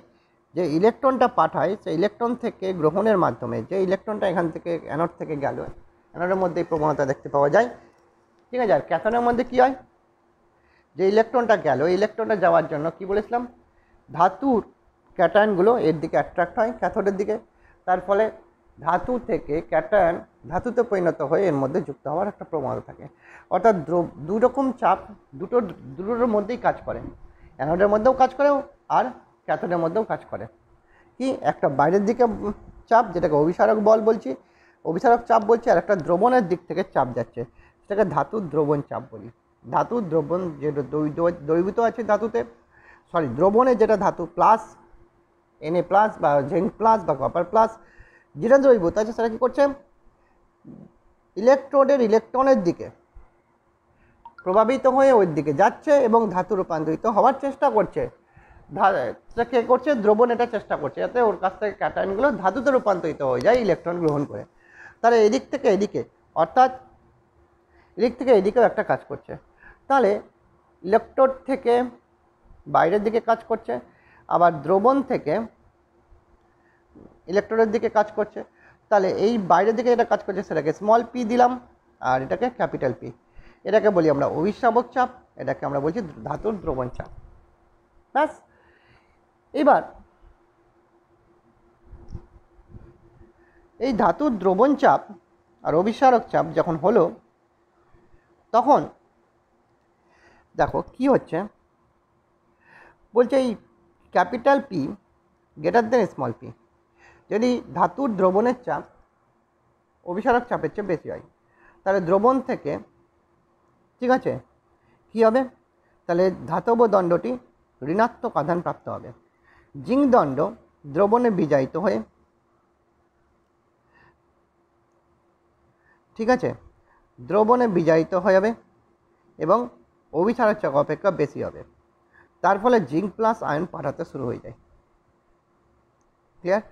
যে ইলেকট্রনটা পাঠায়, সেই ইলেকট্রন থেকে গ্রহণের মাধ্যমে যে ইলেকট্রনটা এখান থেকে অ্যানোড থেকে গেল, অ্যানোডের মধ্যে এই প্রবণতা দেখতে পাওয়া যায়। ঠিক আছে, আর ক্যাথোডের মধ্যে কী হয়, যে ইলেকট্রনটা গেল, ইলেকট্রনটা যাওয়ার জন্য কি বলেছিলাম, ধাতুর ক্যাটায়নগুলো এর দিকে অ্যাট্রাক্ট হয় ক্যাথোডের দিকে, তার ফলে ধাতু থেকে ক্যাটায়ন ধাতুতে পরিণত হয়ে এর মধ্যে যুক্ত হওয়ার একটা প্রবণতা থাকে। অর্থাৎ দু রকম চাপ দুটোর মধ্যেই কাজ করে, অ্যানোডের মধ্যেও কাজ করে আর ক্যাথোডের মধ্যেও কাজ করে। কি একটা বাইরের দিকে চাপ, যেটাকে অভিসারক বল বলছি, অভিসারক চাপ বলছি, আর একটা দ্রবণের দিক থেকে চাপ যাচ্ছে, সেটাকে ধাতুর দ্রবণ চাপ বলি। ধাতুর দ্রবণ যেটা দ্রবীভূত আছে ধাতুতে, সরি দ্রবণে যেটা ধাতু প্লাস Na প্লাস বা জিঙ্ক প্লাস বা কপার প্লাস যেটা দ্রবীভূত আছে, সেটা কী করছে, ইলেকট্রনের দিকে প্রভাবিত হয়ে ওই দিকে যাচ্ছে এবং ধাতু রূপান্তরিত হওয়ার চেষ্টা করছে। সেটা কে করছে, দ্রবণ এটা চেষ্টা করছে যাতে ওর কাছ থেকে ক্যাটায়নগুলো ধাতুতে রূপান্তরিত হয়ে যায় ইলেকট্রন গ্রহণ করে। তাহলে এদিক থেকে এদিকে, অর্থাৎ এদিক থেকে এদিকেও একটা কাজ করছে। তাহলে ইলেকট্রোড থেকে বাইরের দিকে কাজ করছে, আবার দ্রবণ থেকে ইলেকট্রোডের দিকে কাজ করছে। তাহলে এই বাইরের দিকে যেটা কাজ করছে সেটাকে স্মল পি দিলাম, আর এটাকে ক্যাপিটাল পি। এটাকে বলি আমরা অভিস্রাবক চাপ, এটাকে আমরা বলছি ধাতুর দ্রবণ চাপ। ব্যাস। এবার এই ধাতুর দ্রবণ চাপ আর অভিসারক চাপ যখন হলো, তখন দেখো কি হচ্ছে, বলছে এই capital P greater than small P যদি ধাতুর দ্রবণের চাপ অভিসারক চাপের চেয়ে বেশি হয়, তাহলে দ্রবণ থেকে ঠিক আছে কি হবে, তাহলে ধাতব দণ্ডটি ঋণাত্মক আধান প্রাপ্ত হবে। জিঙ্ক দণ্ড দ্রবণে বিজায়িত হয়ে, ঠিক আছে, দ্রবণে বিজায়িত হয়ে যাবে এবং অভিসারক চাপ অপেক্ষা বেশি হবে। তার ফলে জিঙ্ক প্লাস আয়ন পাঠাতে শুরু হয়ে যায়। ক্লিয়ার?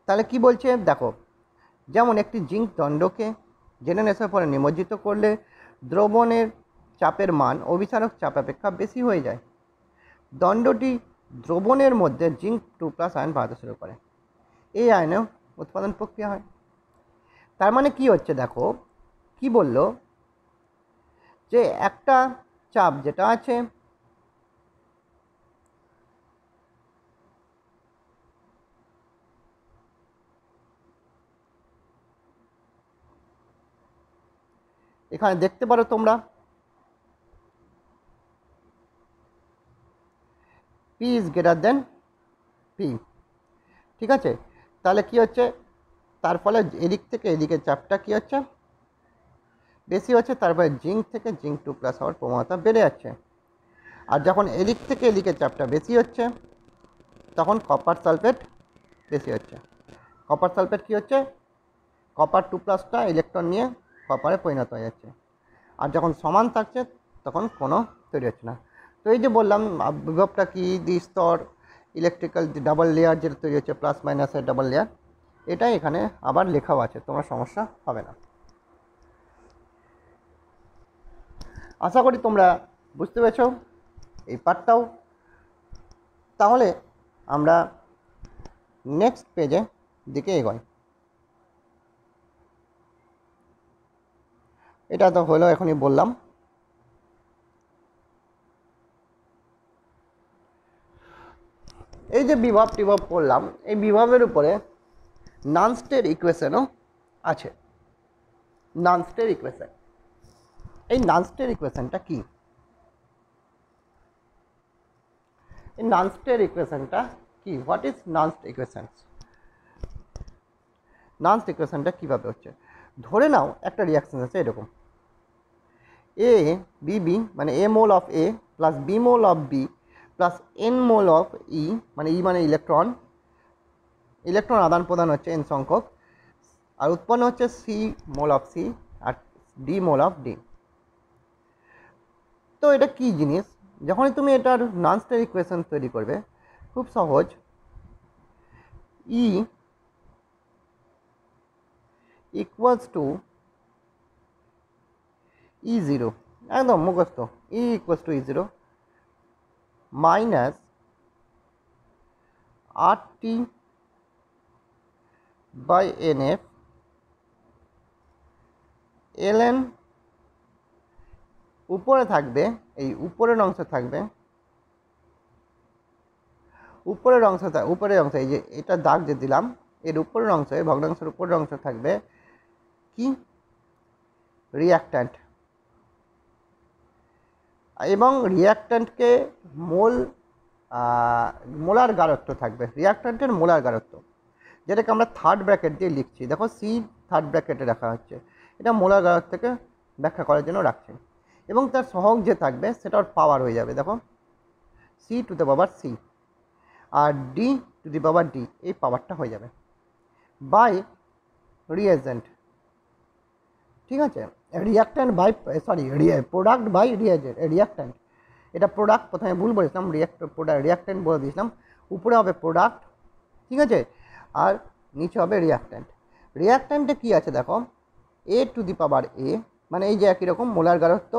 তাহলে কি বলছে দেখো, যেমন একটি জিঙ্ক দণ্ডকে জেনারেশনের পরে নিমজ্জিত করলে দ্রবণের চাপের মান অভিসারক চাপ অপেক্ষা বেশি হয়ে যায়। দণ্ডটি দ্রবণের মধ্যে জিঙ্ক 2+ আয়ন পাঠাতে শুরু করে, এই আয়নে উৎপাদন প্রক্রিয়া হয়। তার মানে কি হচ্ছে দেখো, কি বলল যে একটা চাপ যেটা আছে এখানে দেখতে পারো তোমরা, P is greater than P, ঠিক আছে। তাহলে কি হচ্ছে, তার ফলে এদিক থেকে এদিকে চাপটা কি হচ্ছে, বেশি হচ্ছে, তারপরে জিঙ্ক থেকে জিঙ্ক 2+ হওয়ার প্রবণতা বেড়ে যাচ্ছে। আর যখন এদিক থেকে এদিকে চাপটা বেশি হচ্ছে, তখন কপার সালফেট বেশি হচ্ছে। কপার সালফেট কী হচ্ছে, কপার 2+টা ইলেকট্রন নিয়ে কপারে পরিণত হয়ে যাচ্ছে। আর যখন সমান থাকছে তখন কোনো তৈরি হচ্ছে না। তো এই যে বললাম বিভবটা কি, দ্বিস্তর ইলেকট্রিক্যাল ডাবল লেয়ার যেটা তৈরি হচ্ছে, প্লাস মাইনাসের ডাবল লেয়ার, এটাই এখানে আবার লেখাও আছে, তোমার সমস্যা হবে না। আশা করি তোমরা বুঝতে পেরেছ এই পার্টটাও। তাহলে আমরা নেক্সট পেজে দিকে এগোই। এটা তো হলো, এখনই বললাম। এই যে বিভব টিভব করলাম, এই বিভবের উপরে নানস্টের ইকুয়েশনও আছে। নানস্টের ইকুয়েশন, এই নানস্টের ইকুয়েশনটা কি, এই নানস্টের ইকুয়েশনটা কি, হোয়াট ইজ নানস্ট ইকুয়েশন? নানস্ট ইকুয়েশনটা কীভাবে হচ্ছে, ধরে নাও একটা রিয়াকশন আছে এরকম, এ বি বি মানে a mole of A plus b mole of B plus n mole of E, মানে ই মানে ইলেকট্রন, ইলেকট্রন আদান প্রদান হচ্ছে এন সংখ্যক, আর উৎপন্ন হচ্ছে সি মোল অফ সি আর ডি মোল অফ ডি। তো এটা কি জিনিস, যখনই তুমি এটার নানস্টের ইকুয়েশন তৈরি করবে, খুব সহজ, ই ইকুয়ালস টু E0, একদম মুখস্থ, E equals to E0 minus RT by NF ln, উপরে থাকবে, এই উপরের অংশ থাকবে, উপরের অংশ এই যে এটা দাগ যে দিলাম, এর উপরের অংশে, ভগ্নাংশের উপরের অংশ থাকবে কি, রিঅ্যাক্ট্যান্ট, এবং রিঅ্যাক্ট্যান্টকে মোল মোলার গারত্ব থাকবে, রিয়াক্ট্যান্টের মোলার গারত্ব, যেটাকে আমরা থার্ড ব্র্যাকেট দিয়ে লিখছি। দেখো সি থার্ড ব্র্যাকেটে রাখা হচ্ছে, এটা মোলার গারত্বকে ব্যাখ্যা করার জন্য রাখছি। এবং তার সহগ যে থাকবে সেটা ওর পাওয়ার হয়ে যাবে, দেখো C to the power C, আর D to the power D, এই পাওয়ারটা হয়ে যাবে বাই রিয়েজেন্ট। ঠিক আছে, reactant by product by reactant. এটা প্রোডাক্ট, প্রথমে ভুল বলেছিলাম, রিয়াক্ট্যান্ট বলে দিয়েছিলাম। উপরে হবে প্রোডাক্ট, ঠিক আছে, আর নিচে হবে রিয়াক্ট্যান্ট। রিয়াক্ট্যান্টে কী আছে দেখো, এ টু দি পাওয়ার এ, মানে এই যে একই রকম মোলার গারত্ব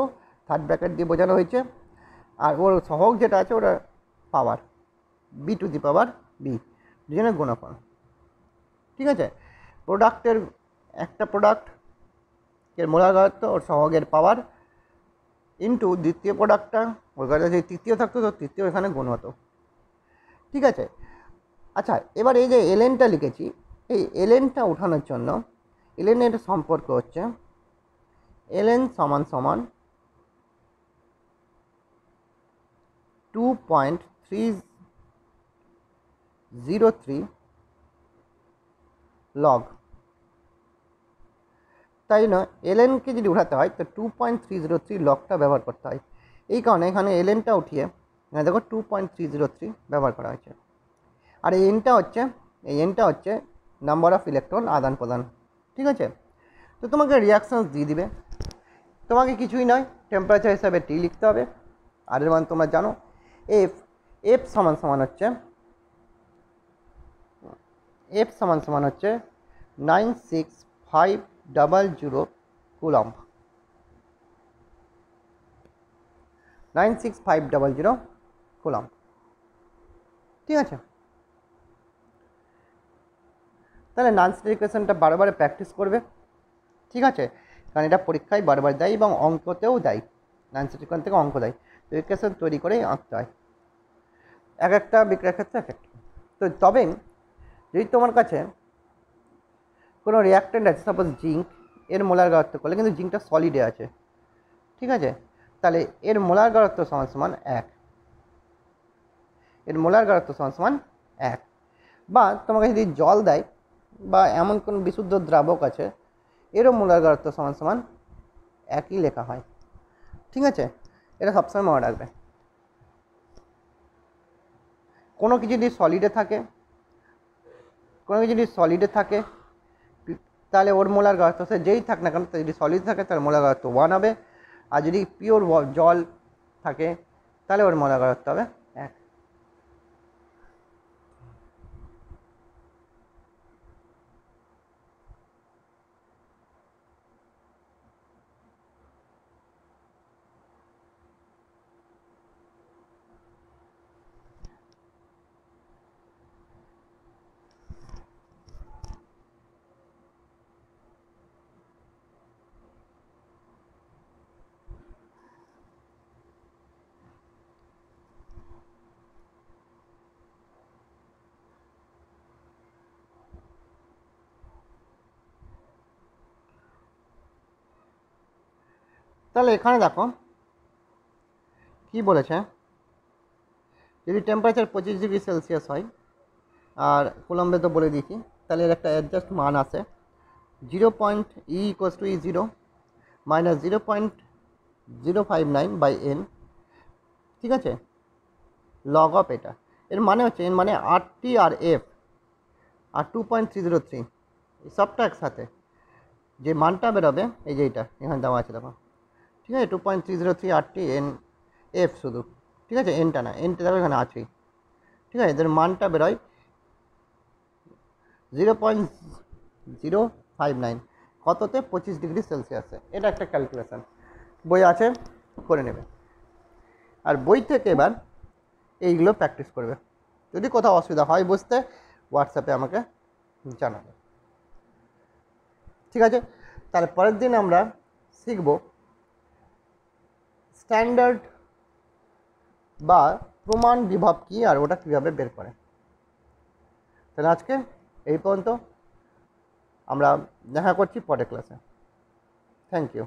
থার্ড ব্র্যাকেট দিয়ে বোঝানো হয়েছে, আর ওর সহগ যেটা আছে ওটা power B to the power B, দুজনের গুণফল। ঠিক আছে, প্রোডাক্টের একটা প্রোডাক্ট এর মোলার গারত্ব ওর সহগের পাওয়ার ইন্টু দ্বিতীয় প্রোডাক্টটা, ওর কাছে যদি তৃতীয় থাকতো তো তৃতীয় এখানে গুণ হতো। ঠিক আছে, আচ্ছা এবার এই যে এলএনটা লিখেছি, এই এলএনটা ওঠানোর জন্য এলএনের সম্পর্ক হচ্ছে এলএন সমান সমান 2.303 লগ। তাই না, এলএনকে যদি উঠাতে হয় তো 2.303 লগটা ব্যবহার করতে হয়। এই কারণে এখানে এলএনটা উঠিয়ে এখানে দেখো 2.303 ব্যবহার করা হয়েছে। আর এই এনটা হচ্ছে নাম্বার অফ ইলেকট্রন আদান প্রদান। ঠিক আছে, তো তোমাকে রিয়াকশানস দিয়ে দিবে, তোমাকে কিছুই নয় টেম্পারেচার হিসাবে টি লিখতে হবে, আর এর মান তোমরা জানো। এফ সমান সমান হচ্ছে 96500 কুলম্ব। 96500 কুলম্ব। ঠিক আছে, তাহলে নানসের ইকুয়েশনটা বারবার প্র্যাকটিস করবে। ঠিক আছে, কারণ এটা পরীক্ষায় বারবার দেয় এবং অঙ্কতেও দেয়, নানসের ইকুয়েশন থেকে অঙ্ক দেয়, তো ইকুয়েশন তৈরি করেই আঁকতে হয়, এক একটা বিক্রিয়ার ক্ষেত্রে এক একটা। তো তবে যদি তোমার কাছে কোনো রিয়াক্ট্যান্ট আছে, সাপোজ জিঙ্ক, এর মোলার গারত্ব করলে কিন্তু জিঙ্কটা সলিডে আছে, ঠিক আছে, তাহলে এর মোলার গারত্ব সমান সমান 1, এর মোলার গারত্ব সমান সমান 1। বা তোমাকে যদি জল দেয় বা এমন কোনো বিশুদ্ধ দ্রাবক আছে, এরও মোলার গারত্ব সমান সমান 1ই লেখা হয়। ঠিক আছে, এটা সবসময় মনে রাখবে। কোনো কিছু যদি সলিডে থাকে তাহলে ওর মোলার গারত্ব, সে যেই থাক না কেন, যদি সলিড থাকে তাহলে মোলার গারত্ব 1 হবে, আর যদি পিওর জল থাকে তাহলে ওর মোলার গারত্ব হবে 1। তাহলে এখানে দেখো কি বলেছে, যদি টেম্পারেচার 25°C হয়, আর কুলম্বে তো বলে দিয়েছি, তাহলে এর একটা অ্যাডজাস্ট মান আছে 0.E=E0 -0.059/n। ঠিক আছে, লগ অফ এটা, এর মানে হচ্ছে এর মানে RT আর F আর 2.303 এই সবটা একসাথে যে মানটা বেরোবে, এই যে এইটা এখানে দেওয়া আছে দেখো, ঠিক আছে, 2.303 RT N F শুধু, ঠিক আছে, এনটা না, এনটা দেখো এখানে আছেই। ঠিক আছে, এদের মানটা বেরোয় 0.059 কততে, 25°C। এটা একটা ক্যালকুলেশন বই আছে, করে নেবে। আর বই থেকে এবার এইগুলো প্র্যাকটিস করবে, যদি কোথাও অসুবিধা হয় বুঝতে হোয়াটসঅ্যাপে আমাকে জানাবে। ঠিক আছে, তাহলে পরের দিন আমরা শিখব স্ট্যান্ডার্ড বা প্রমাণ বিভব কী আর ওটা কীভাবে বের করে। তাহলে আজকে এই পর্যন্ত, আমরা দেখা করছি পরের ক্লাসে। Thank you.